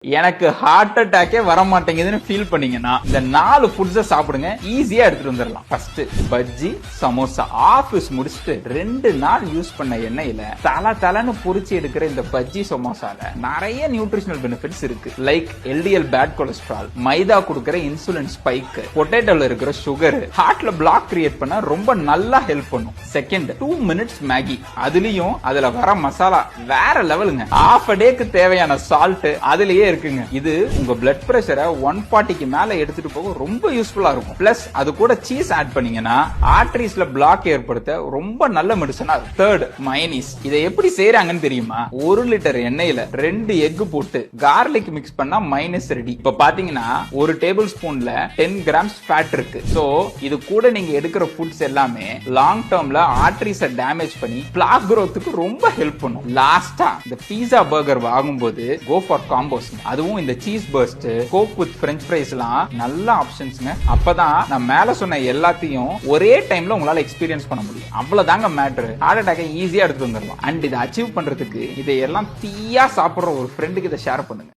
எனக்கு ஹார்ட் அட்டாக்கே வர மாட்டேங்குதுன்னு ஃபீல் பண்ணீங்கன்னா இந்த 4 ஃபுட்ஸை சாப்பிடுங்க, ஈஸியா எடுத்துட்டு வந்துடலாம். ஃபர்ஸ்ட் பஜ்ஜி சமோசா. ஆபீஸ் முடிச்சுட்டு 2 நாள் யூஸ் பண்ண எண்ணெயில தலன்னு பொரிச்சு எடுக்கிற இந்த பஜ்ஜி சமோசால நிறைய நியூட்ரிஷனல் பெனிஃபிட்ஸ் இருக்கு. லைக் எல்டிஎல் பேட் கொலஸ்ட்ரால், மைதா கொடுக்கிற இன்சுலின் ஸ்பைக், பொட்டேட்டோல இருக்கிற சுகர் ஹார்ட்ல பிளாக் கிரியேட் பண்ண ரொம்ப நல்லா ஹெல்ப் பண்ணும். Second 2 minutes Maggi. அதுலயும் அதுல வர மசாலா வேற லெவலுங்க. ஹாஃப் அ டேக்கு தேவையான சால்ட் அதுலயே இருக்குங்க. இது உங்க பிளட் பிரஷரை 140க்கு மேல எடுத்துட்டு போக ரொம்ப யூஸ்ஃபுல்லா இருக்கும். பிளஸ் அது கூட சீஸ் ஆட் பண்ணீங்கன்னா ஆர்டரிஸ்ல பிளாக் ஏற்படுத்த ரொம்ப நல்ல மெடிசனா இருக்கும். Third mayonnaise. இதை எப்படி செய்யறாங்கன்னு தெரியுமா? 1 லிட்டர் எண்ணெயில 2 எக் போட்டு கார்லிக் மிக்ஸ் பண்ணா மைனஸ் ரெடி. இப்ப பாத்தீங்கன்னா 1 டேபிள் ஸ்பூன்ல 10 கிராம்ஸ் ஃபேட் இருக்கு. சோ இது கூட நீங்க எடுக்கிற ஃபுட்ஸ் எல்லாமே லாங் டேர்ம்ல ஆர்டரிஸை டேமேஜ் பண்ணி பிளாக் growthக்கு ரொம்ப ஹெல்ப் பண்ணும். லாஸ்டா இந்த பீஸா பர்கர் வாங்கும்போது கோ ஃபார் காம்போஸ். அதுவும் இந்த cheese burst, coke with French fries எல்லாம் நல்ல ஆப்ஷன்ஸ்ங்க. அப்பதான் நான் மேல சொன்ன எல்லாத்தையும் ஒரே டைம்ல உங்களால எக்ஸ்பீரியன்ஸ் பண்ண முடியும். அவ்வளவுதாங்க மேட்டர். ஹார்ட் அட்டாக்கை ஈஸியா எடுத்து வந்துடலாம். அண்ட் இதை அச்சீவ் பண்றதுக்கு இதையெல்லாம் தீயா சாப்பிடுற ஒரு ஃப்ரெண்டுக்கு இதை ஷேர் பண்ணுங்க.